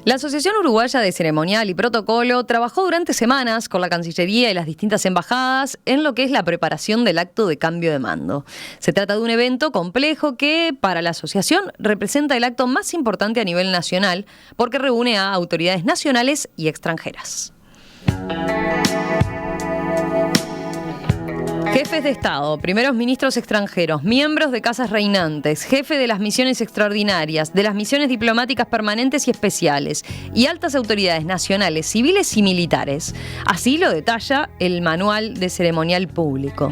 La Asociación Uruguaya de Ceremonial y Protocolo trabajó durante semanas con la Cancillería y las distintas embajadas en lo que es la preparación del acto de cambio de mando. Se trata de un evento complejo que, para la asociación, representa el acto más importante a nivel nacional porque reúne a autoridades nacionales y extranjeras. Jefes de Estado, primeros ministros extranjeros, miembros de casas reinantes, jefe de las misiones extraordinarias, de las misiones diplomáticas permanentes y especiales, y altas autoridades nacionales, civiles y militares. Así lo detalla el Manual de Ceremonial Público.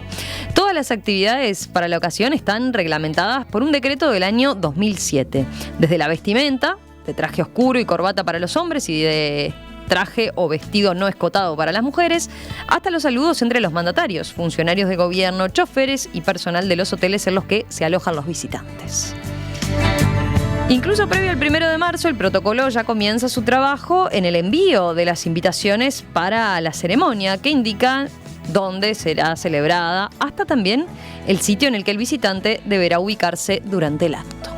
Todas las actividades para la ocasión están reglamentadas por un decreto del año 2007. Desde la vestimenta, de traje oscuro y corbata para los hombres y de traje o vestido no escotado para las mujeres, hasta los saludos entre los mandatarios, funcionarios de gobierno, choferes y personal de los hoteles en los que se alojan los visitantes. Incluso previo al 1 de marzo, el protocolo ya comienza su trabajo en el envío de las invitaciones para la ceremonia, que indica dónde será celebrada, hasta también el sitio en el que el visitante deberá ubicarse durante el acto.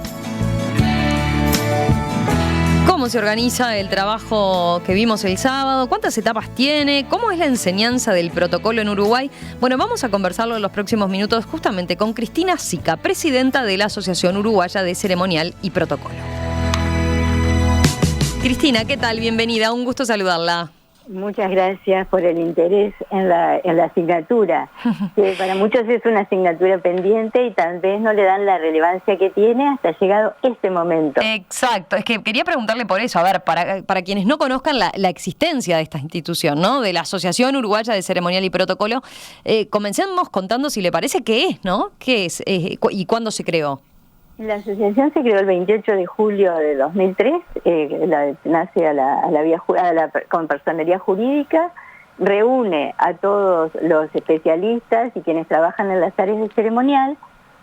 ¿Cómo se organiza el trabajo que vimos el sábado? ¿Cuántas etapas tiene? ¿Cómo es la enseñanza del protocolo en Uruguay? Bueno, vamos a conversarlo en los próximos minutos justamente con Cristina Sica, presidenta de la Asociación Uruguaya de Ceremonial y Protocolo. Cristina, ¿qué tal? Bienvenida, un gusto saludarla. Muchas gracias por el interés en la asignatura, que para muchos es una asignatura pendiente y tal vez no le dan la relevancia que tiene hasta llegado este momento. Exacto, es que quería preguntarle por eso, a ver, para quienes no conozcan la existencia de esta institución, ¿no? De la Asociación Uruguaya de Ceremonial y Protocolo, comencemos contando, si le parece, qué es, ¿no? ¿Qué es y cuándo se creó? La asociación se creó el 28 de julio de 2003, nace con personería jurídica, reúne a todos los especialistas y quienes trabajan en las áreas de ceremonial,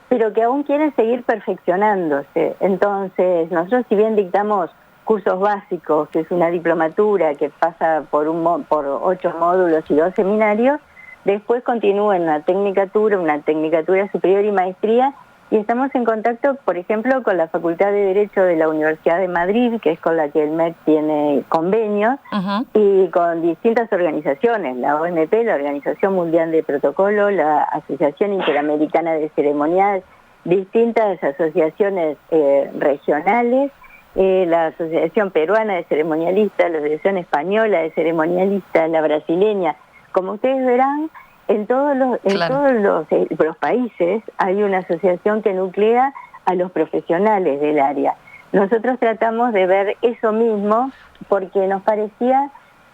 pero que aún quieren seguir perfeccionándose. Entonces, nosotros, si bien dictamos cursos básicos, que es una diplomatura que pasa por 8 módulos y 2 seminarios, después continúa en una tecnicatura superior y maestría. Y estamos en contacto, por ejemplo, con la Facultad de Derecho de la Universidad de Madrid, que es con la que el MEC tiene convenios, y con distintas organizaciones, la OMP, la Organización Mundial de Protocolo, la Asociación Interamericana de Ceremonial, distintas asociaciones regionales, la Asociación Peruana de Ceremonialistas, la Asociación Española de Ceremonialistas, la brasileña. Como ustedes verán, en todos los países hay una asociación que nuclea a los profesionales del área. Nosotros tratamos de ver eso mismo porque nos parecía,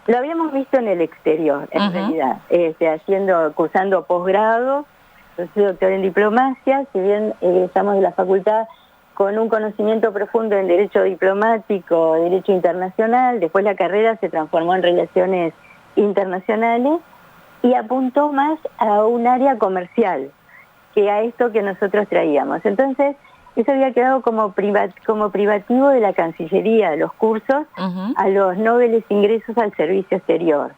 lo habíamos visto en el exterior, en realidad, cursando posgrado. Yo soy doctor en diplomacia, si bien estamos de la facultad con un conocimiento profundo en derecho diplomático, derecho internacional, después la carrera se transformó en relaciones internacionales, y apuntó más a un área comercial que a esto que nosotros traíamos. Entonces, eso había quedado como privativo de la Cancillería, de los cursos, a los nobles ingresos al servicio exterior.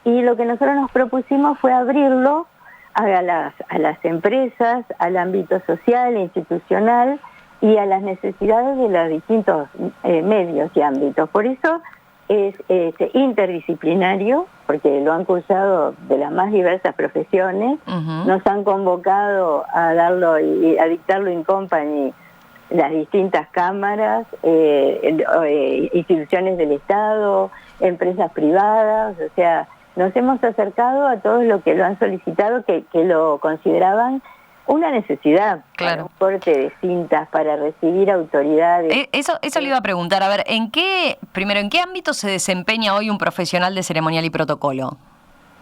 Y lo que nosotros nos propusimos fue abrirlo a las empresas, al ámbito social e institucional y a las necesidades de los distintos medios y ámbitos. Por eso es interdisciplinario, porque lo han cursado de las más diversas profesiones. Nos han convocado a dictarlo in company las distintas cámaras, instituciones del Estado, empresas privadas, o sea, nos hemos acercado a todos los que lo han solicitado, que lo consideraban una necesidad, claro, para un corte de cintas, para recibir autoridades. Eso le iba a preguntar, a ver, ¿en qué ámbito se desempeña hoy un profesional de ceremonial y protocolo?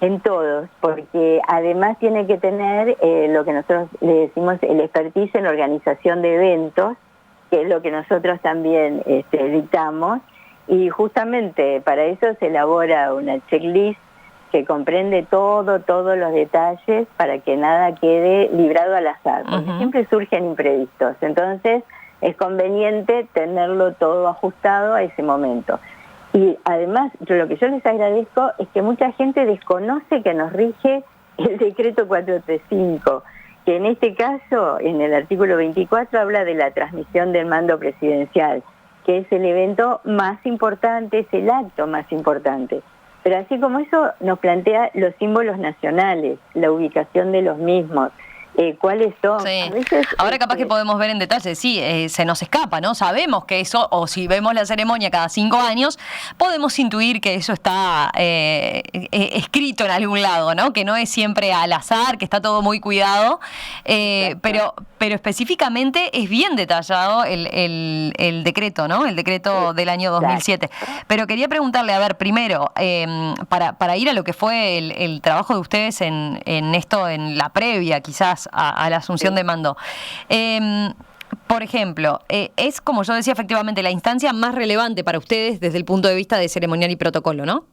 En todos, porque además tiene que tener lo que nosotros le decimos el expertise en organización de eventos, que es lo que nosotros también dictamos, y justamente para eso se elabora una checklist que comprende todos los detalles para que nada quede librado al azar, porque siempre surgen imprevistos. Entonces es conveniente tenerlo todo ajustado a ese momento. Y además, lo que yo les agradezco es que mucha gente desconoce que nos rige el decreto 435, que en este caso, en el artículo 24, habla de la transmisión del mando presidencial. que es el evento más importante, es el acto más importante. Pero así como eso nos plantea los símbolos nacionales, la ubicación de los mismos, cuáles son. Sí. A veces, Ahora capaz que podemos ver en detalle, sí, se nos escapa, ¿no? Sabemos que eso, o si vemos la ceremonia cada 5 años, podemos intuir que eso está escrito en algún lado, ¿no? Que no es siempre al azar, que está todo muy cuidado, pero específicamente es bien detallado el decreto, ¿no? El decreto del año 2007. Pero quería preguntarle, a ver, primero, para ir a lo que fue el trabajo de ustedes en esto, en la previa, quizás, a la asunción de mando. Por ejemplo, es, como yo decía, efectivamente la instancia más relevante para ustedes desde el punto de vista de ceremonial y protocolo, ¿no?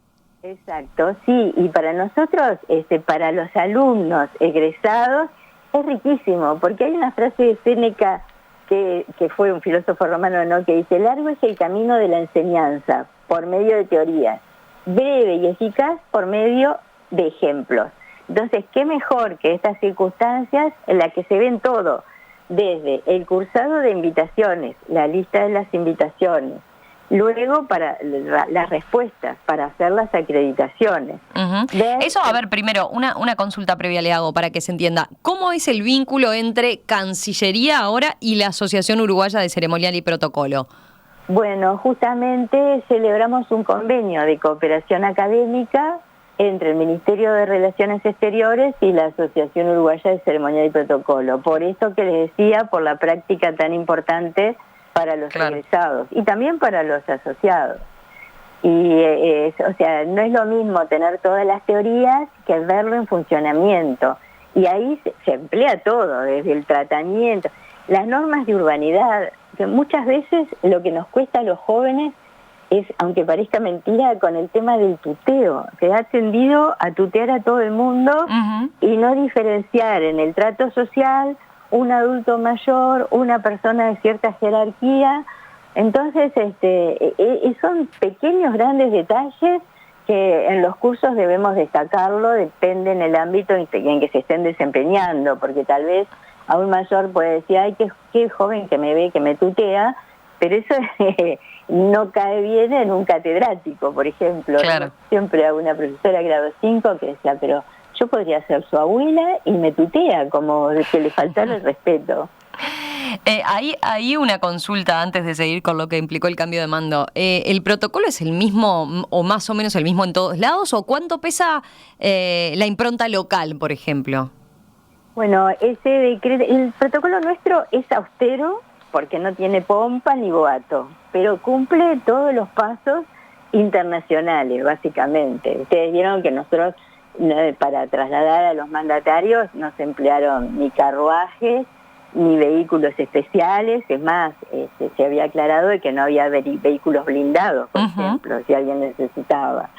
Exacto, sí, y para nosotros, para los alumnos egresados, es riquísimo, porque hay una frase de Séneca, que fue un filósofo romano, ¿no?, que dice: largo es el camino de la enseñanza, por medio de teorías, breve y eficaz por medio de ejemplos. Entonces, qué mejor que estas circunstancias en las que se ven todo, desde el cursado de invitaciones, la lista de las invitaciones, luego para las respuestas, para hacer las acreditaciones. Eso, a ver, primero, una consulta previa le hago para que se entienda. ¿Cómo es el vínculo entre Cancillería ahora y la Asociación Uruguaya de Ceremonial y Protocolo? Bueno, justamente celebramos un convenio de cooperación académica entre el Ministerio de Relaciones Exteriores y la Asociación Uruguaya de Ceremonial y Protocolo. Por esto que les decía, por la práctica tan importante para los egresados y también para los asociados. Y, o sea, no es lo mismo tener todas las teorías que verlo en funcionamiento. Y ahí se emplea todo, desde el tratamiento, las normas de urbanidad, que muchas veces lo que nos cuesta a los jóvenes es, aunque parezca mentira, con el tema del tuteo. Se ha tendido a tutear a todo el mundo y no diferenciar en el trato social un adulto mayor, una persona de cierta jerarquía. Entonces, son pequeños, grandes detalles que en los cursos debemos destacarlo, depende en el ámbito en que se estén desempeñando, porque tal vez a un mayor puede decir: ay, qué joven que me ve, que me tutea, pero eso no cae bien en un catedrático, por ejemplo. Claro. Siempre a una profesora grado 5 que decía: pero yo podría ser su abuela y me tutea, como que le faltara el respeto. Hay una consulta antes de seguir con lo que implicó el cambio de mando. ¿El protocolo es el mismo o más o menos el mismo en todos lados? ¿O cuánto pesa la impronta local, por ejemplo? Bueno, el protocolo nuestro es austero porque no tiene pompa ni boato, pero cumple todos los pasos internacionales, básicamente. Ustedes vieron que nosotros, para trasladar a los mandatarios, no se emplearon ni carruajes ni vehículos especiales. Es más, se había aclarado de que no había vehículos blindados, por ejemplo, si alguien necesitaba.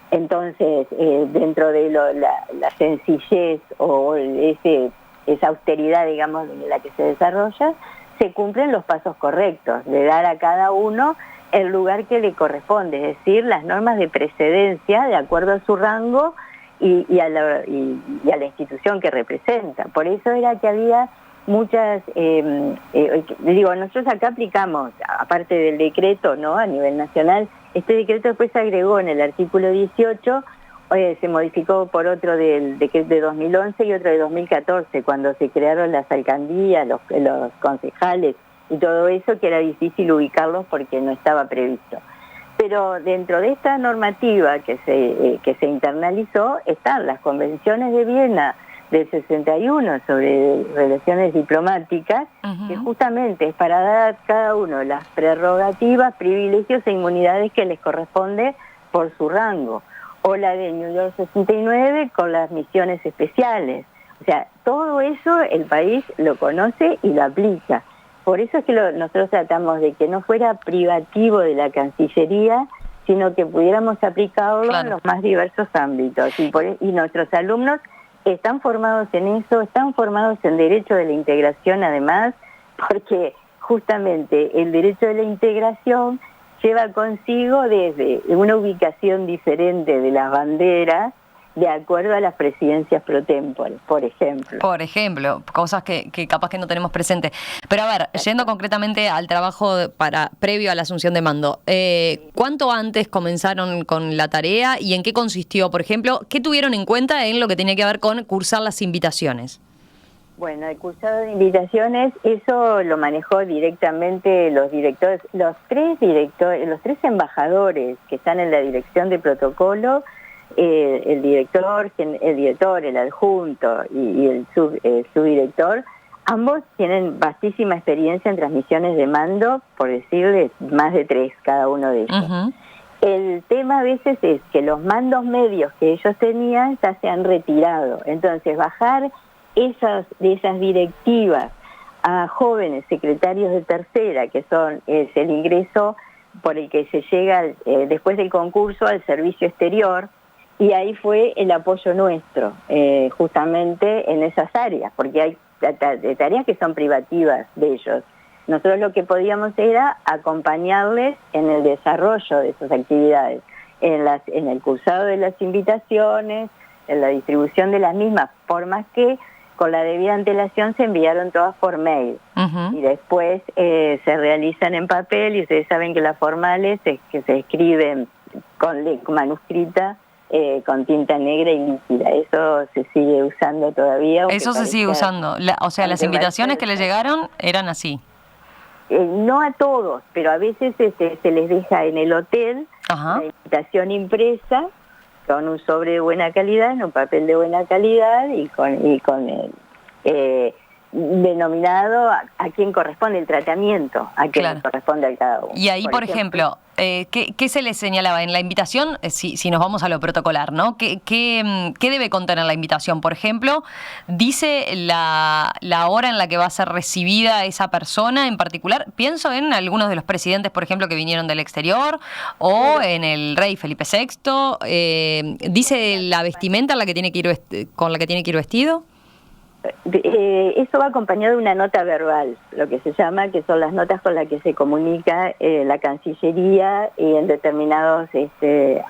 Entonces, dentro de la sencillez o esa austeridad, digamos, de la que se desarrolla, se cumplen los pasos correctos, de dar a cada uno el lugar que le corresponde, es decir, las normas de precedencia de acuerdo a su rango y a la institución que representa. Por eso era que había muchas, nosotros acá aplicamos, aparte del decreto, ¿no?, a nivel nacional. Este decreto después se agregó en el artículo 18, se modificó por otro del decreto de 2011 y otro de 2014, cuando se crearon las alcaldías, los concejales y todo eso, que era difícil ubicarlos porque no estaba previsto. Pero dentro de esta normativa que se internalizó están las convenciones de Viena del 61 sobre relaciones diplomáticas, que justamente es para dar a cada uno las prerrogativas, privilegios e inmunidades que les corresponde por su rango, o la de New York 69 con las misiones especiales. O sea, todo eso el país lo conoce y lo aplica. Por eso es que nosotros tratamos de que no fuera privativo de la Cancillería, sino que pudiéramos aplicarlo en los más diversos ámbitos. Y nuestros alumnos están formados en eso, están formados en Derecho de la Integración además, porque justamente el Derecho de la Integración lleva consigo desde una ubicación diferente de las banderas, de acuerdo a las presidencias pro tempore, por ejemplo. Por ejemplo, cosas que capaz que no tenemos presente. Pero a ver, yendo concretamente al trabajo previo a la asunción de mando, ¿cuánto antes comenzaron con la tarea y en qué consistió? Por ejemplo, ¿qué tuvieron en cuenta en lo que tenía que ver con cursar las invitaciones? Bueno, el cursado de invitaciones, eso lo manejó directamente los directores, los tres embajadores que están en la dirección de protocolo, el director, el adjunto y el subdirector. Ambos tienen vastísima experiencia en transmisiones de mando, por decirles más de 3 cada uno de ellos. Uh-huh. El tema a veces es que los mandos medios que ellos tenían ya se han retirado, entonces bajar esas directivas a jóvenes secretarios de tercera, que es el ingreso por el que se llega después del concurso al servicio exterior, y ahí fue el apoyo nuestro, justamente en esas áreas, porque hay tareas que son privativas de ellos. Nosotros lo que podíamos era acompañarles en el desarrollo de sus actividades, en el cursado de las invitaciones, en la distribución de las mismas, por más que con la debida antelación se enviaron todas por mail. Uh-huh. Y después se realizan en papel, y ustedes saben que las formales es que se escriben con manuscrita, con tinta negra y líquida. Eso se sigue usando todavía. Eso se sigue usando. O sea, las invitaciones que le llegaron eran así. No a todos, pero a veces se les deja en el hotel. Ajá. La invitación impresa con un sobre de buena calidad, en un papel de buena calidad y con el denominado a quién corresponde el tratamiento, a quién corresponde a cada uno. Y ahí, por ejemplo, ¿qué se les señalaba en la invitación? Si nos vamos a lo protocolar, ¿no? ¿Qué debe contener la invitación? Por ejemplo, ¿dice la hora en la que va a ser recibida esa persona en particular? Pienso en algunos de los presidentes, por ejemplo, que vinieron del exterior, o en el rey Felipe VI. ¿Dice la vestimenta con la que tiene que ir vestido? Eso va acompañado de una nota verbal, lo que se llama, que son las notas con las que se comunica la Cancillería y en determinados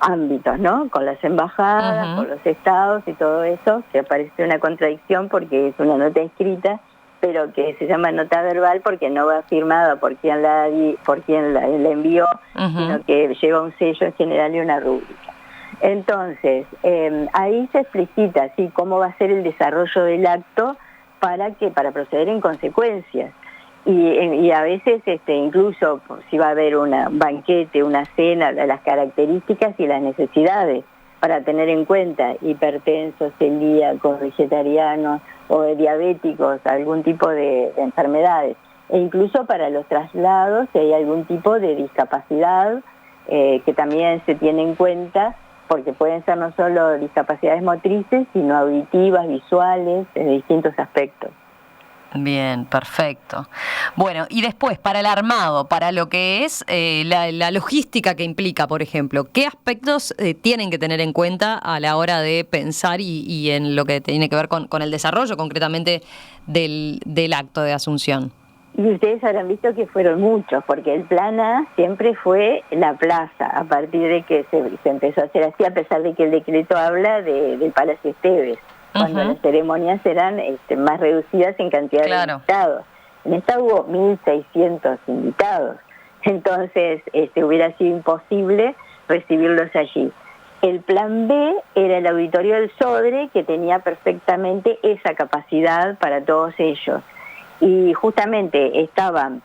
ámbitos, ¿no? Con las embajadas, uh-huh, con los estados y todo eso, que parece una contradicción porque es una nota escrita, pero que se llama nota verbal porque no va firmada por quien la envió, uh-huh, sino que lleva un sello en general y una rúbrica. Entonces, ahí se explicita ¿sí? cómo va a ser el desarrollo del acto para proceder en consecuencias. Y a veces incluso si va a haber un banquete, una cena, las características y las necesidades para tener en cuenta hipertensos, celíacos, vegetarianos o diabéticos, algún tipo de enfermedades. E incluso para los traslados, si hay algún tipo de discapacidad que también se tiene en cuenta, porque pueden ser no solo discapacidades motrices, sino auditivas, visuales, de distintos aspectos. Bien, perfecto. Bueno, y después, para el armado, para lo que es la logística que implica, por ejemplo, ¿qué aspectos tienen que tener en cuenta a la hora de pensar y en lo que tiene que ver con el desarrollo concretamente del acto de asunción? Y ustedes habrán visto que fueron muchos, porque el plan A siempre fue la plaza, a partir de que se empezó a hacer así, a pesar de que el decreto habla del Palacio Esteves, cuando uh-huh, las ceremonias eran más reducidas en cantidad de invitados. En esta hubo 1.600 invitados, entonces hubiera sido imposible recibirlos allí. El plan B era el auditorio del Sodre, que tenía perfectamente esa capacidad para todos ellos. Y justamente estaban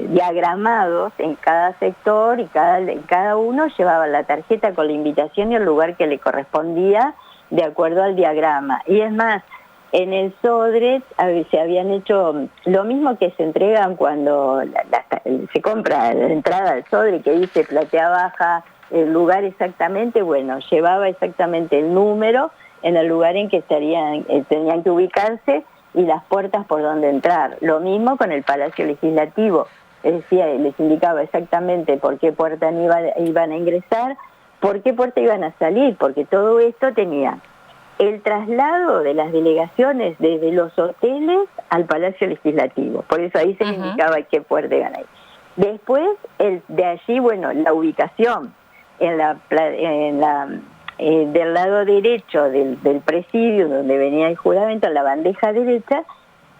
diagramados en cada sector y cada uno llevaba la tarjeta con la invitación y el lugar que le correspondía de acuerdo al diagrama. Y es más, en el Sodre se habían hecho lo mismo que se entregan cuando se compra la entrada al Sodre, que dice platea baja, el lugar exactamente, bueno, llevaba exactamente el número en el lugar en que tenían que ubicarse, y las puertas por donde entrar. Lo mismo con el Palacio Legislativo, es decir, les indicaba exactamente por qué puerta iban a ingresar, por qué puerta iban a salir, porque todo esto tenía el traslado de las delegaciones desde los hoteles al Palacio Legislativo, por eso ahí se uh-huh, indicaba qué puerta iban a ir. Después, de allí, bueno, la ubicación en la del lado derecho del presidio, donde venía el juramento, en la bandeja derecha,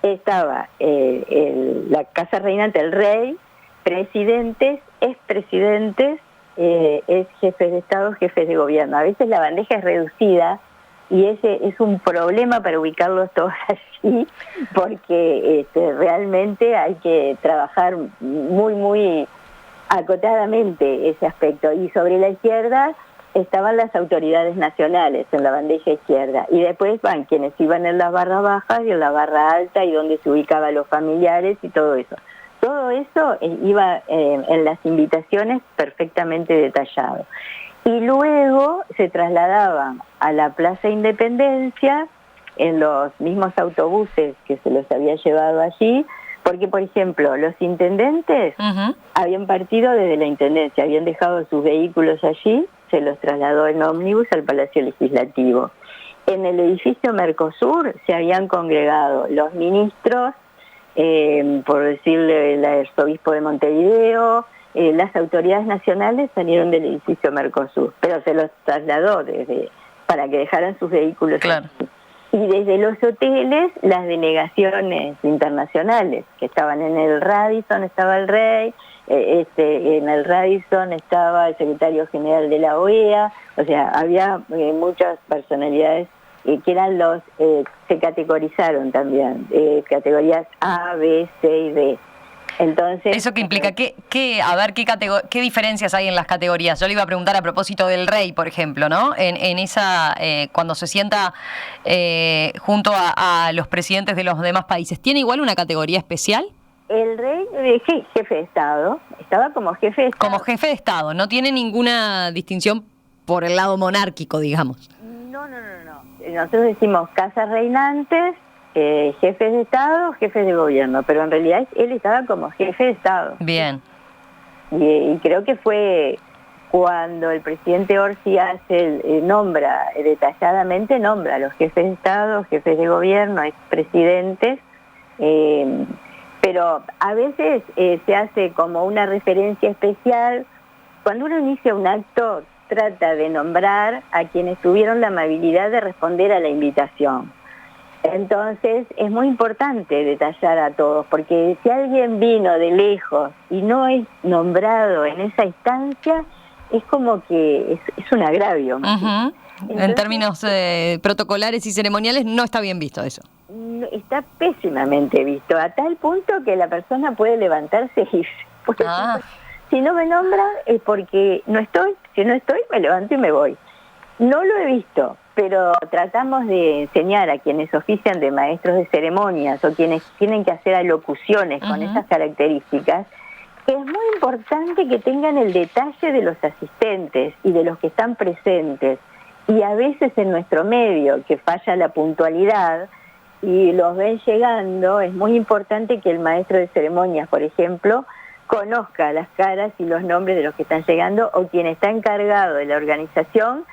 estaba la casa reinante, el rey, presidentes, expresidentes, ex jefes de Estado, jefes de gobierno. A veces la bandeja es reducida y ese es un problema para ubicarlos todos allí, porque realmente hay que trabajar muy acotadamente ese aspecto. Y sobre la izquierda estaban las autoridades nacionales en la bandeja izquierda, y después van quienes iban en las barras bajas y en la barra alta, y donde se ubicaban los familiares y todo eso. Todo eso iba en las invitaciones perfectamente detallado. Y luego se trasladaban a la Plaza Independencia en los mismos autobuses que se los había llevado allí, porque, por ejemplo, los intendentes habían partido desde la intendencia, habían dejado sus vehículos allí, se los trasladó en ómnibus al Palacio Legislativo. En el edificio Mercosur se habían congregado los ministros, por decirle el arzobispo de Montevideo, las autoridades nacionales salieron del edificio Mercosur, pero se los trasladó para que dejaran sus vehículos. Claro. Y desde los hoteles, las delegaciones internacionales, que estaban en el Radisson, estaba el rey, en el Radisson estaba el secretario general de la OEA, o sea, había muchas personalidades que eran se categorizaron también, categorías A, B, C y D. Entonces, ¿eso qué implica? ¿Qué diferencias hay en las categorías? Yo le iba a preguntar a propósito del rey, por ejemplo, ¿no? En esa, cuando se sienta junto a los presidentes de los demás países, ¿tiene igual una categoría especial? El rey, jefe de Estado, estaba como jefe de Estado. Como jefe de Estado, no tiene ninguna distinción por el lado monárquico, digamos. No. Nosotros decimos casas reinantes, jefes de Estado, jefes de gobierno, pero en realidad él estaba como jefe de Estado. Bien. Y creo que fue cuando el presidente Orsi nombra detalladamente a los jefes de Estado, jefes de gobierno, expresidentes, pero a veces se hace como una referencia especial. Cuando uno inicia un acto, trata de nombrar a quienes tuvieron la amabilidad de responder a la invitación. Entonces es muy importante detallar a todos, porque si alguien vino de lejos y no es nombrado en esa instancia, es como que es un agravio. Entonces, en términos protocolares y ceremoniales no está bien visto eso. Está pésimamente visto, a tal punto que la persona puede levantarse y irse. Si no me nombran es porque no estoy, si no estoy me levanto y me voy. No lo he visto, pero tratamos de enseñar a quienes ofician de maestros de ceremonias o quienes tienen que hacer alocuciones con esas características, que es muy importante que tengan el detalle de los asistentes y de los que están presentes. Y a veces en nuestro medio, que falla la puntualidad y los ven llegando, es muy importante que el maestro de ceremonias, por ejemplo, conozca las caras y los nombres de los que están llegando, o quien está encargado de la organización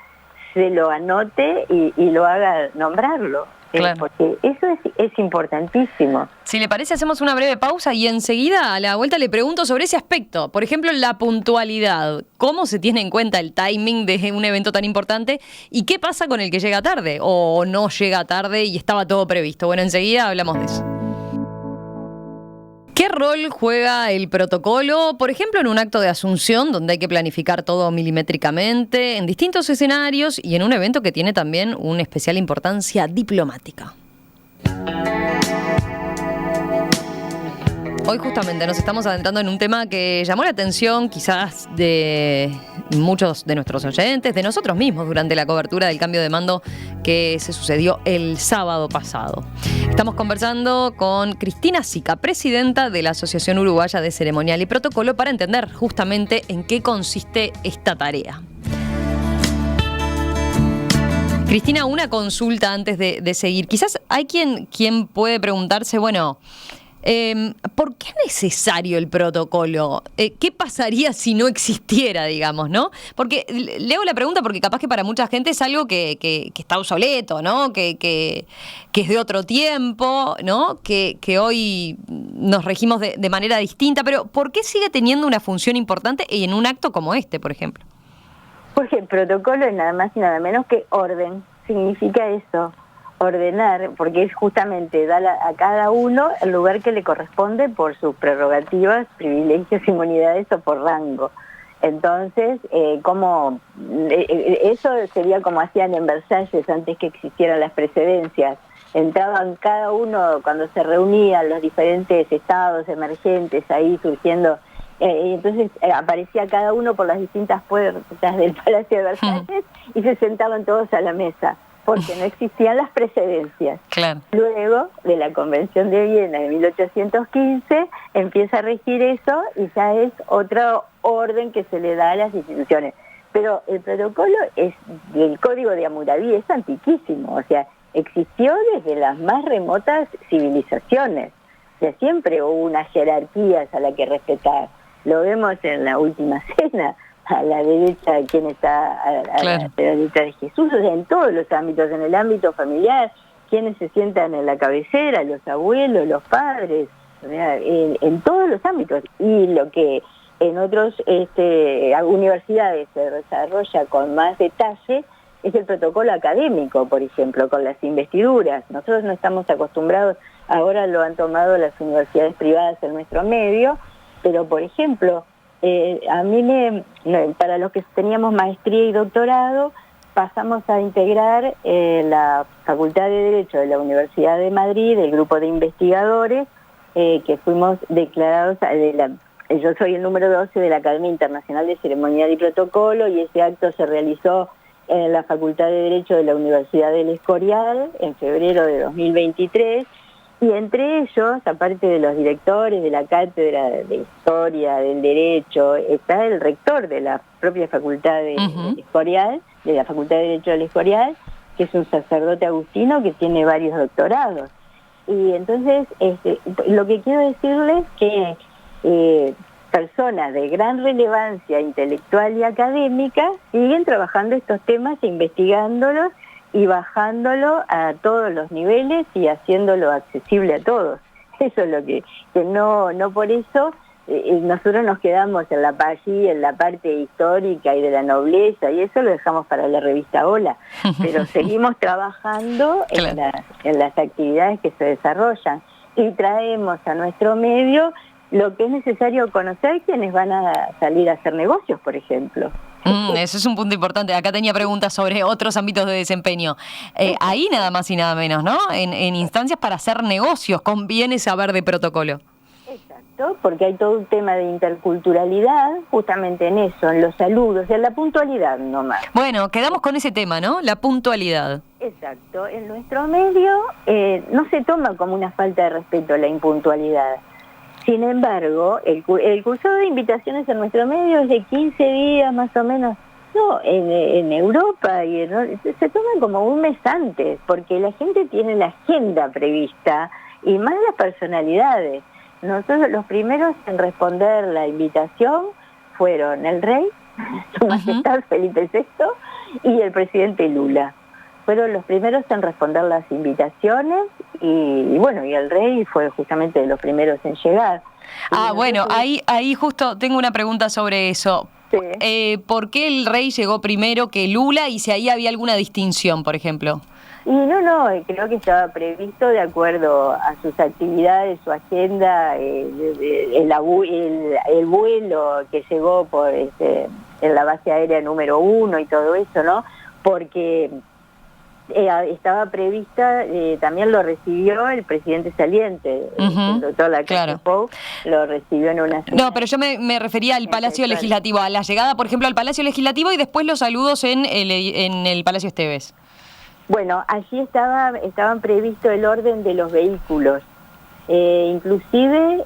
se lo anote y lo haga nombrarlo. Claro. Porque eso es importantísimo. Si le parece, hacemos una breve pausa y enseguida a la vuelta le pregunto sobre ese aspecto. Por ejemplo, la puntualidad. ¿Cómo se tiene en cuenta el timing de un evento tan importante? ¿Y qué pasa con el que llega tarde? ¿O no llega tarde y estaba todo previsto? Bueno, enseguida hablamos de eso. ¿Qué rol juega el protocolo, por ejemplo, en un acto de asunción donde hay que planificar todo milimétricamente, en distintos escenarios y en un evento que tiene también una especial importancia diplomática? Hoy justamente nos estamos adentrando en un tema que llamó la atención quizás de muchos de nuestros oyentes, de nosotros mismos durante la cobertura del cambio de mando que se sucedió el sábado pasado. Estamos conversando con Cristina Sica, presidenta de la Asociación Uruguaya de Ceremonial y Protocolo, para entender justamente en qué consiste esta tarea. Cristina, una consulta antes de seguir. Quizás hay quien puede preguntarse, bueno, ¿por qué es necesario el protocolo? ¿Qué pasaría si no existiera, digamos, no? Porque le hago la pregunta porque capaz que para mucha gente es algo que está obsoleto, ¿no? Que es de otro tiempo, ¿no? Que hoy nos regimos de manera distinta, pero ¿por qué sigue teniendo una función importante en un acto como este, por ejemplo? Porque el protocolo es nada más y nada menos que orden, significa eso, ordenar, porque es justamente dar a cada uno el lugar que le corresponde por sus prerrogativas, privilegios, inmunidades o por rango. Entonces, eso sería como hacían en Versalles antes que existieran las precedencias. Entraban cada uno, cuando se reunían los diferentes estados emergentes ahí surgiendo, entonces aparecía cada uno por las distintas puertas del Palacio de Versalles y se sentaban todos a la mesa, porque no existían las precedencias. Claro. Luego de la Convención de Viena de 1815 empieza a regir eso y ya es otro orden que se le da a las instituciones. Pero el protocolo del Código de Hammurabi es antiquísimo, o sea, existió desde las más remotas civilizaciones. O sea, siempre hubo unas jerarquías a la que respetar. Lo vemos en la Última Cena, a la derecha de quien está, claro, la derecha de Jesús, o sea, en todos los ámbitos, en el ámbito familiar, quienes se sientan en la cabecera, los abuelos, los padres, en todos los ámbitos. Y lo que en otras universidades se desarrolla con más detalle es el protocolo académico, por ejemplo, con las investiduras. Nosotros no estamos acostumbrados, ahora lo han tomado las universidades privadas en nuestro medio, pero por ejemplo, a mí para los que teníamos maestría y doctorado, pasamos a integrar la Facultad de Derecho de la Universidad de Madrid, el grupo de investigadores, que fuimos declarados, yo soy el número 12 de la Academia Internacional de Ceremonial y Protocolo, y ese acto se realizó en la Facultad de Derecho de la Universidad del Escorial en febrero de 2023, y entre ellos, aparte de los directores de la cátedra de Historia del Derecho, está el rector de la propia Facultad del Escorial, de la Facultad de Derecho del Escorial, que es un sacerdote agustino que tiene varios doctorados. Y entonces, lo que quiero decirles es que personas de gran relevancia intelectual y académica siguen trabajando estos temas, investigándolos y bajándolo a todos los niveles y haciéndolo accesible a todos. Eso es lo que no por eso nosotros nos quedamos en la parte histórica y de la nobleza, y eso lo dejamos para la revista Hola, pero seguimos trabajando en las actividades que se desarrollan y traemos a nuestro medio lo que es necesario conocer quienes van a salir a hacer negocios, por ejemplo. Eso es un punto importante. Acá tenía preguntas sobre otros ámbitos de desempeño. Ahí nada más y nada menos, ¿no? En instancias para hacer negocios conviene saber de protocolo. Exacto, porque hay todo un tema de interculturalidad, justamente en eso, en los saludos, en la puntualidad nomás. Bueno, quedamos con ese tema, ¿no? La puntualidad. Exacto. En nuestro medio no se toma como una falta de respeto la impuntualidad. Sin embargo, el cursado de invitaciones en nuestro medio es de 15 días más o menos. No, en Europa se toman como un mes antes, porque la gente tiene la agenda prevista y más las personalidades. Nosotros los primeros en responder la invitación fueron el rey, su majestad Felipe VI, y el presidente Lula. Fueron los primeros en responder las invitaciones y bueno, y el rey fue justamente de los primeros en llegar. Bueno, ahí justo tengo una pregunta sobre eso. Sí. ¿Por qué el rey llegó primero que Lula y si ahí había alguna distinción, por ejemplo? Y no, creo que estaba previsto de acuerdo a sus actividades, su agenda, el vuelo que llegó por en la base aérea número 1 y todo eso, ¿no? Porque estaba prevista, también lo recibió el presidente saliente, el doctor Lacalle Pou, lo recibió en una... No, pero yo me refería al Palacio Legislativo, a la llegada, por ejemplo, al Palacio Legislativo y después los saludos en el Palacio Esteves. Bueno, allí estaban previsto el orden de los vehículos. Inclusive,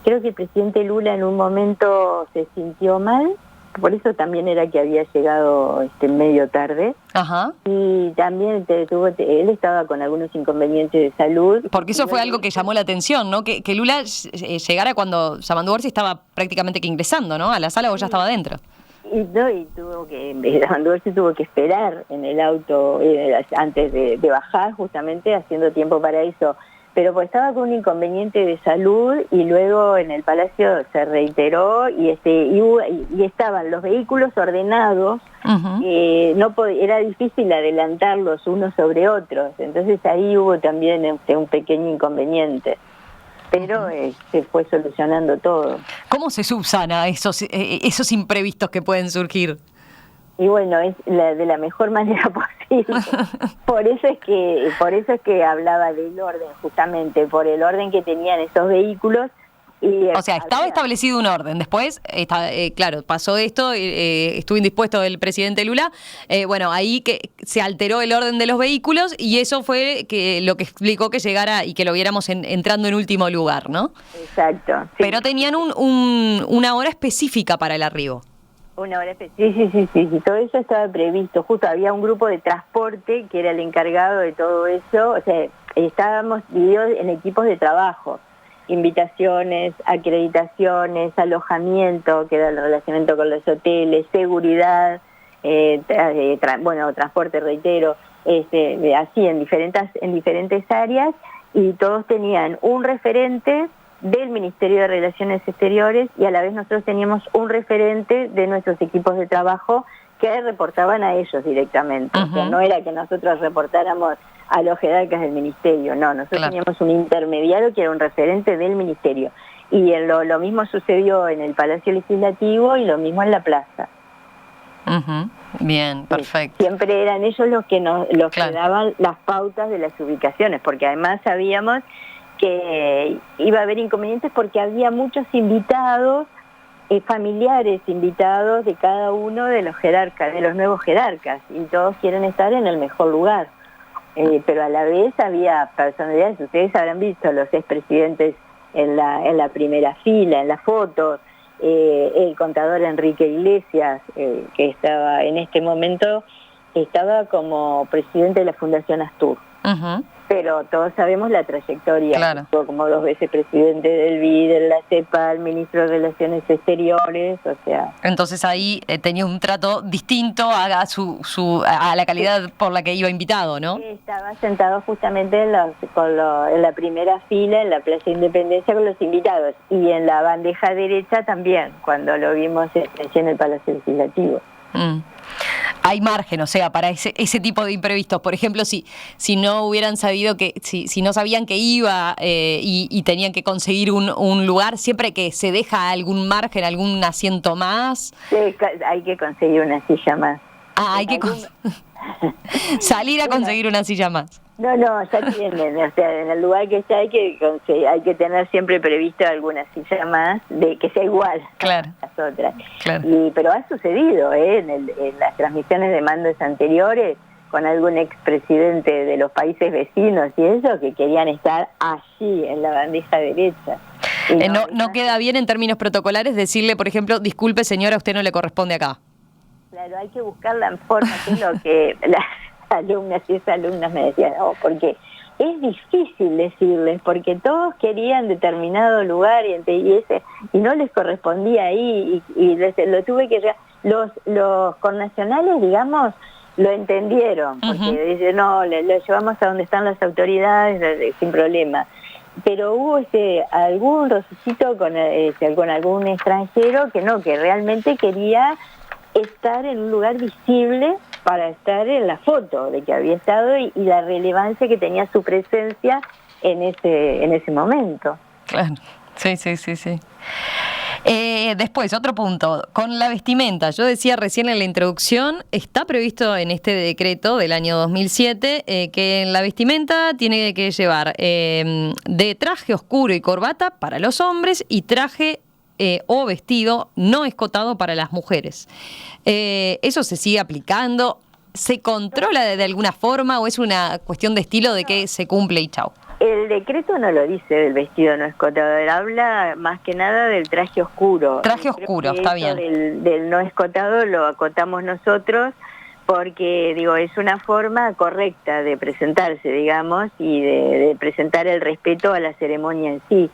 creo que el presidente Lula en un momento se sintió mal, por eso también era que había llegado medio tarde. Ajá. Y también él estaba con algunos inconvenientes de salud. Porque eso fue algo que llamó la atención, ¿no? Que Lula llegara cuando Yamandu Orsi estaba prácticamente que ingresando, ¿no? A la sala o ya estaba adentro. Y Yamandu Orsi tuvo que esperar en el auto antes de bajar, justamente haciendo tiempo para eso. pero pues estaba con un inconveniente de salud y luego en el Palacio se reiteró y estaban los vehículos ordenados. Era difícil adelantarlos unos sobre otros, entonces ahí hubo también un pequeño inconveniente, pero se fue solucionando todo. ¿Cómo se subsana esos imprevistos que pueden surgir? Y bueno, es de la mejor manera posible. Por eso es que hablaba del orden, justamente, por el orden que tenían esos vehículos. O sea, estaba establecido un orden. Después, claro, pasó esto, estuvo indispuesto el presidente Lula. Bueno, ahí que se alteró el orden de los vehículos y eso fue lo que explicó que llegara y que lo viéramos entrando en último lugar, ¿no? Exacto. Sí. Pero tenían una hora específica para el arribo. Una hora específica, sí, todo eso estaba previsto. Justo había un grupo de transporte que era el encargado de todo eso. O sea, estábamos divididos en equipos de trabajo. Invitaciones, acreditaciones, alojamiento, que era el relacionamiento con los hoteles, seguridad, transporte, reitero, así en diferentes áreas, y todos tenían un referente del Ministerio de Relaciones Exteriores y a la vez nosotros teníamos un referente de nuestros equipos de trabajo que reportaban a ellos directamente. O sea, no era que nosotros reportáramos a los jerarcas del ministerio, no, nosotros teníamos un intermediario que era un referente del ministerio. Y lo mismo sucedió en el Palacio Legislativo y lo mismo en la plaza. Bien, perfecto. Siempre eran ellos los que daban las pautas de las ubicaciones, porque además sabíamos que iba a haber inconvenientes porque había muchos invitados, familiares invitados de cada uno de los jerarcas, de los nuevos jerarcas, y todos quieren estar en el mejor lugar. Pero a la vez había personalidades, ustedes habrán visto los expresidentes en la primera fila, en las fotos, el contador Enrique Iglesias, que estaba en este momento, estaba como presidente de la Fundación Astur. Pero todos sabemos la trayectoria, claro. Como 2 veces presidente del BID, de la CEPAL, ministro de Relaciones Exteriores, o sea... Entonces ahí tenía un trato distinto a la calidad por la que iba invitado, ¿no? Estaba sentado justamente en la primera fila, en la Plaza Independencia, con los invitados, y en la bandeja derecha también, cuando lo vimos en el Palacio Legislativo. Hay margen, o sea, para ese tipo de imprevistos. Por ejemplo, si no hubieran sabido si no sabían que iba y tenían que conseguir un lugar, siempre que se deja algún margen, algún asiento más. Sí, hay que conseguir una silla más. Hay que salir a conseguir una silla más. No, ya tienen, o sea, en el lugar que está hay que tener siempre previsto alguna silla más, de que sea igual claro. a las otras. Claro. Pero ha sucedido, en las transmisiones de mandos anteriores, con algún expresidente de los países vecinos y eso, que querían estar allí, en la bandeja derecha. No queda bien en términos protocolares decirle, por ejemplo, disculpe señora, a usted no le corresponde acá. Claro, hay que buscar la forma, que es lo que las alumnas y exalumnas me decían, porque es difícil decirles, porque todos querían determinado lugar y no les correspondía ahí, y lo tuve que... Los connacionales, digamos, lo entendieron, porque dicen, no, lo llevamos a donde están las autoridades sin problema. Pero hubo algún rocecito con algún extranjero que realmente quería estar en un lugar visible para estar en la foto de que había estado y la relevancia que tenía su presencia en ese momento. Claro, sí. Después, otro punto, con la vestimenta. Yo decía recién en la introducción, está previsto en este decreto del año 2007 que en la vestimenta tiene que llevar de traje oscuro y corbata para los hombres y traje o vestido no escotado para las mujeres. ¿Eso se sigue aplicando? ¿Se controla de alguna forma o es una cuestión de estilo de que se cumple y chau? El decreto no lo dice del vestido no escotado, habla más que nada del traje oscuro. Traje oscuro, está bien. Del no escotado lo acotamos nosotros porque, es una forma correcta de presentarse, digamos, y de presentar el respeto a la ceremonia en sí.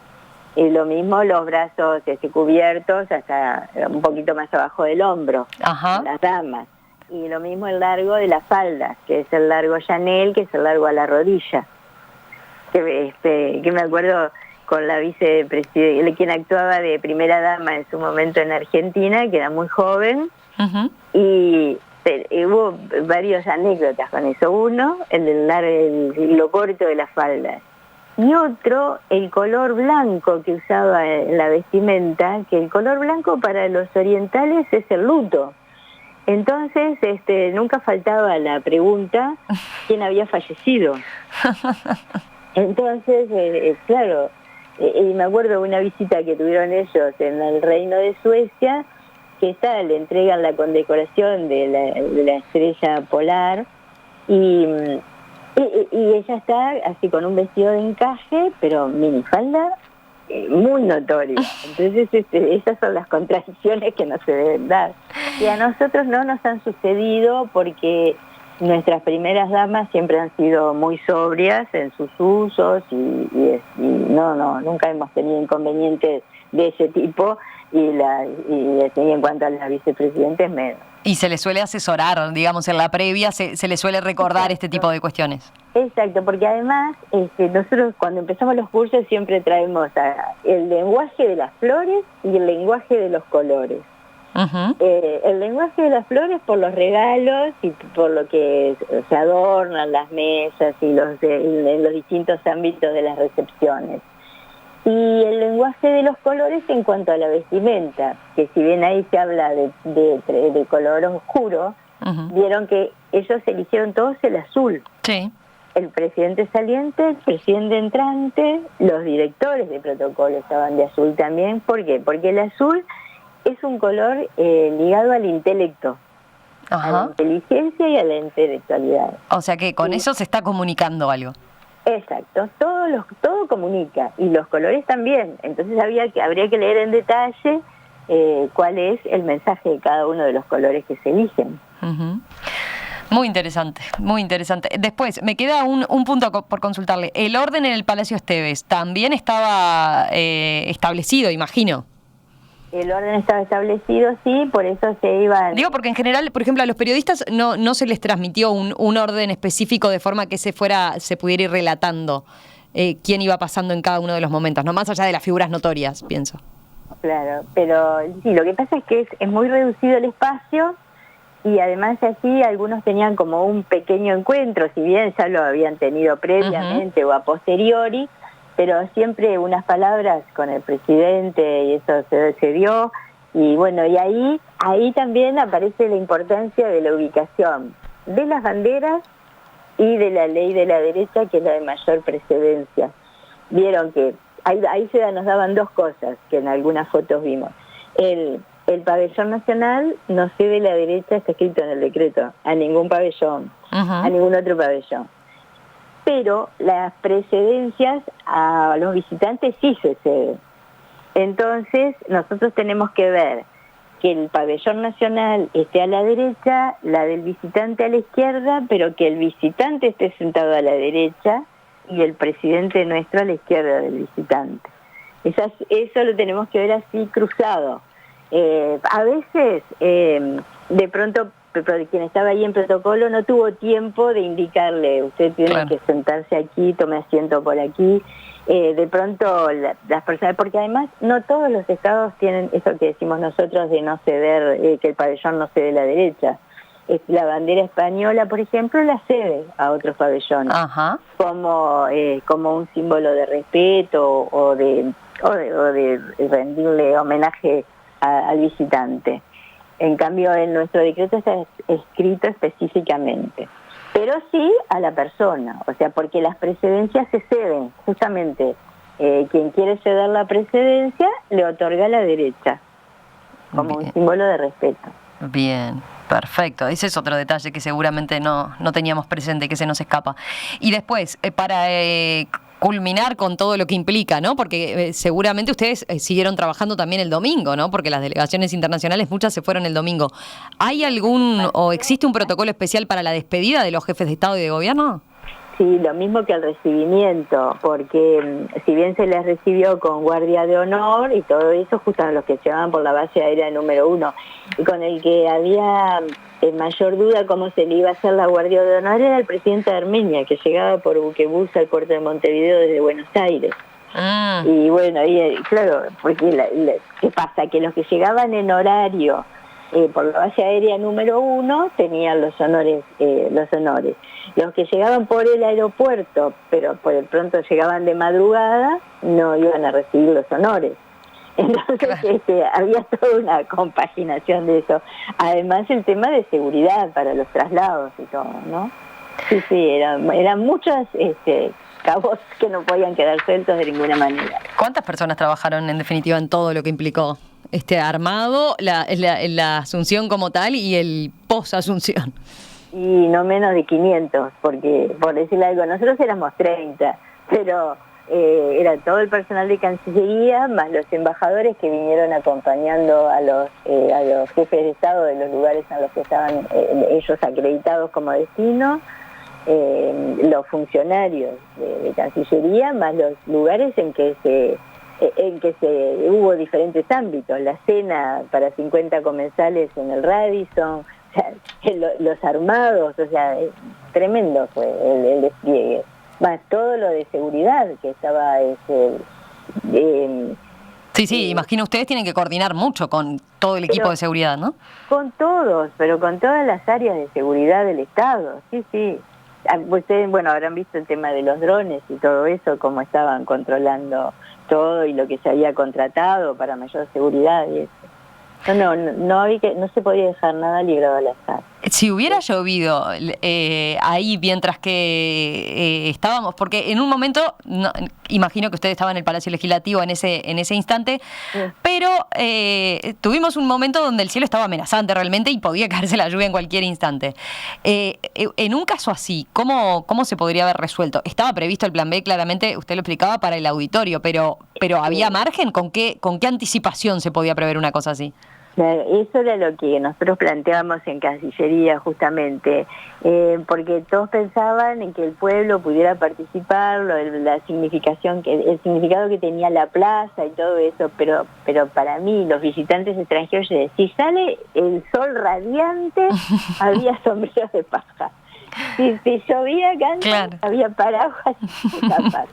Y lo mismo los brazos cubiertos hasta un poquito más abajo del hombro, las damas. Y lo mismo el largo de la falda, que es el largo Chanel, que es el largo a la rodilla. que me acuerdo con la vicepresidenta, quien actuaba de primera dama en su momento en Argentina, que era muy joven, y hubo varias anécdotas con eso. Uno, lo corto de la falda, y otro, el color blanco que usaba en la vestimenta, que el color blanco para los orientales es el luto. Entonces, nunca faltaba la pregunta, ¿quién había fallecido? Entonces, claro, y me acuerdo de una visita que tuvieron ellos en el Reino de Suecia, que le entregan la condecoración de la estrella polar, y ella está así con un vestido de encaje, pero minifalda, muy notoria. Entonces esas son las contradicciones que no se deben dar. Y a nosotros no nos han sucedido porque nuestras primeras damas siempre han sido muy sobrias en sus usos y nunca hemos tenido inconvenientes de ese tipo, y en cuanto a la vicepresidenta es menos. Y se le suele asesorar, digamos, en la previa, se le suele recordar este tipo de cuestiones. Exacto, porque además nosotros cuando empezamos los cursos siempre traemos el lenguaje de las flores y el lenguaje de los colores. El lenguaje de las flores por los regalos y por lo que se adornan las mesas y en los distintos ámbitos de las recepciones. Y el lenguaje de los colores en cuanto a la vestimenta, que si bien ahí se habla de color oscuro, vieron que ellos eligieron todos el azul. Sí. El presidente saliente, el presidente entrante, los directores de protocolo estaban de azul también. ¿Por qué? Porque el azul es un color ligado al intelecto, a la inteligencia y a la intelectualidad. O sea que con eso se está comunicando algo. Exacto, todo comunica, y los colores también. Entonces habría que leer en detalle cuál es el mensaje de cada uno de los colores que se eligen. Muy interesante, muy interesante. Después, me queda un punto por consultarle. El orden en el Palacio Esteves también estaba establecido, imagino. El orden estaba establecido, sí, por eso se iban... Digo, porque en general, por ejemplo, a los periodistas no se les transmitió un orden específico de forma que se pudiera ir relatando quién iba pasando en cada uno de los momentos, no más allá de las figuras notorias, pienso. Claro, pero sí, lo que pasa es que es muy reducido el espacio, y además así algunos tenían como un pequeño encuentro, si bien ya lo habían tenido previamente o a posteriori, pero siempre unas palabras con el presidente, y eso se dio, y bueno, y ahí también aparece la importancia de la ubicación de las banderas y de la ley de la derecha, que es la de mayor precedencia. Vieron que ahí nos daban dos cosas que en algunas fotos vimos. El pabellón nacional no cede la derecha, está escrito en el decreto, a ningún pabellón, a ningún otro pabellón. Pero las precedencias a los visitantes sí se ceden. Entonces nosotros tenemos que ver que el pabellón nacional esté a la derecha, la del visitante a la izquierda, pero que el visitante esté sentado a la derecha y el presidente nuestro a la izquierda del visitante. Eso lo tenemos que ver así cruzado. A veces, de pronto, quien estaba ahí en protocolo no tuvo tiempo de indicarle, usted tiene que sentarse aquí, tome asiento por aquí. De pronto las personas, porque además no todos los estados tienen eso que decimos nosotros de no ceder, que el pabellón no cede la derecha. La bandera española, por ejemplo, la cede a otros pabellones, como un símbolo de respeto o de rendirle homenaje al visitante. En cambio, en nuestro decreto está escrito específicamente, pero sí a la persona, o sea, porque las precedencias se ceden, justamente quien quiere ceder la precedencia le otorga a la derecha, como un símbolo de respeto. Bien, perfecto. Ese es otro detalle que seguramente no teníamos presente, que se nos escapa. Y después, para culminar con todo lo que implica, ¿no? Porque seguramente ustedes siguieron trabajando también el domingo, ¿no? Porque las delegaciones internacionales, muchas se fueron el domingo. ¿Hay o existe un protocolo especial para la despedida de los jefes de Estado y de Gobierno? Sí, lo mismo que el recibimiento, porque si bien se les recibió con guardia de honor y todo eso, justo a los que se llevaban por la base aérea número 1, y con el que había mayor duda cómo se le iba a hacer la guardia de honor era el presidente de Armenia, que llegaba por buquebús al puerto de Montevideo desde Buenos Aires. Y bueno, claro, porque ¿qué pasa? Que los que llegaban en horario por la base aérea número 1 tenían los honores. Los que llegaban por el aeropuerto, pero por el pronto llegaban de madrugada, no iban a recibir los honores. Entonces había toda una compaginación de eso. Además el tema de seguridad para los traslados y todo, ¿no? Sí, eran muchos cabos que no podían quedar sueltos de ninguna manera. ¿Cuántas personas trabajaron en definitiva en todo lo que implicó este armado, la asunción como tal y el post-asunción? Y no menos de 500, porque por decirle algo, nosotros éramos 30, pero era todo el personal de Cancillería, más los embajadores que vinieron acompañando a los jefes de Estado de los lugares en los que estaban ellos acreditados como destino, los funcionarios de Cancillería, más los lugares en que hubo diferentes ámbitos, la cena para 50 comensales en el Radisson, o sea, los armados, o sea, tremendo fue el despliegue. Más todo lo de seguridad que estaba Sí, imagino ustedes tienen que coordinar mucho con todo el equipo de seguridad, ¿no? Con todos, pero con todas las áreas de seguridad del Estado, sí. Ustedes, bueno, habrán visto el tema de los drones y todo eso, cómo estaban controlando todo y lo que se había contratado para mayor seguridad y eso. No se podía dejar nada librado al azar. Si hubiera llovido ahí mientras que estábamos, porque en un momento, imagino que ustedes estaban en el Palacio Legislativo en ese instante, sí. Pero tuvimos un momento donde el cielo estaba amenazante realmente y podía caerse la lluvia en cualquier instante. En un caso así, ¿cómo se podría haber resuelto? Estaba previsto el plan B, claramente, usted lo explicaba, para el auditorio, pero ¿había margen? ¿Con qué anticipación se podía prever una cosa así? Eso era lo que nosotros planteábamos en Cancillería justamente, porque todos pensaban en que el pueblo pudiera participar, el significado que tenía la plaza y todo eso, pero para mí, los visitantes extranjeros, si sale el sol radiante, había sombreros de paja. Si llovía acá, claro, había paraguas y tapas.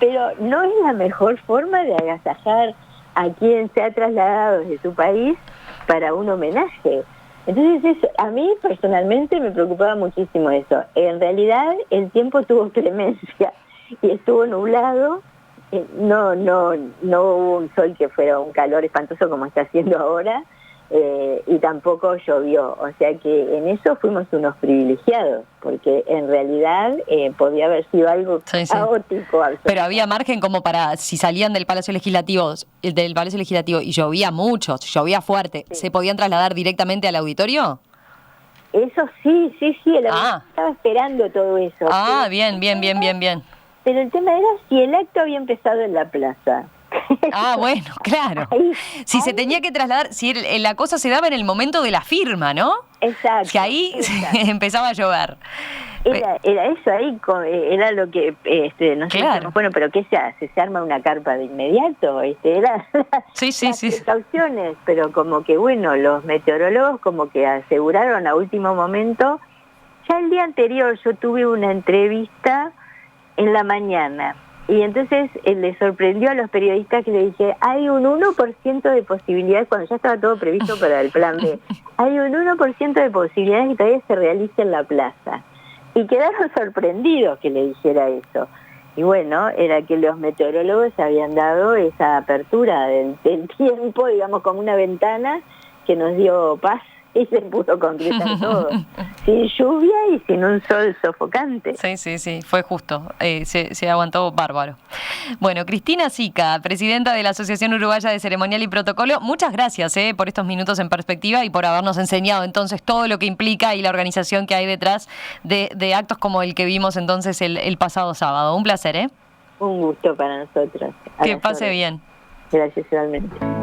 Pero no es la mejor forma de agasajar a quien se ha trasladado desde su país para un homenaje. Entonces a mí personalmente me preocupaba muchísimo eso. En realidad el tiempo tuvo clemencia y estuvo nublado, no hubo un sol que fuera un calor espantoso como está haciendo ahora, y tampoco llovió, o sea que en eso fuimos unos privilegiados, porque en realidad podía haber sido algo caótico. Pero había margen como para, si salían del Palacio Legislativo y llovía mucho, llovía fuerte, sí, ¿se podían trasladar directamente al auditorio? Eso sí, el auditorio estaba esperando todo eso. Bien. Pero el tema era si el acto había empezado en la plaza. Bueno, claro. Si se tenía que trasladar, si la cosa se daba en el momento de la firma, ¿no? Exacto. Que ahí empezaba a llover. Era eso ahí, era lo que claro. Bueno, pero ¿qué se hace? ¿Se arma una carpa de inmediato? Era las precauciones, pero como que bueno, los meteorólogos como que aseguraron a último momento. Ya el día anterior yo tuve una entrevista en la mañana. Y entonces le sorprendió a los periodistas que le dije, hay un 1% de posibilidades, cuando ya estaba todo previsto para el plan B, hay un 1% de posibilidades que todavía se realice en la plaza. Y quedaron sorprendidos que le dijera eso. Y bueno, era que los meteorólogos habían dado esa apertura del tiempo, digamos, como una ventana que nos dio paz y se pudo concretar todo. Sin lluvia y sin un sol sofocante. Sí, fue justo. Se aguantó bárbaro. Bueno, Cristina Sica, presidenta de la Asociación Uruguaya de Ceremonial y Protocolo, muchas gracias por estos minutos en perspectiva y por habernos enseñado entonces todo lo que implica y la organización que hay detrás de actos como el que vimos entonces el pasado sábado. Un placer, Un gusto para nosotros. Que pase bien. Gracias igualmente.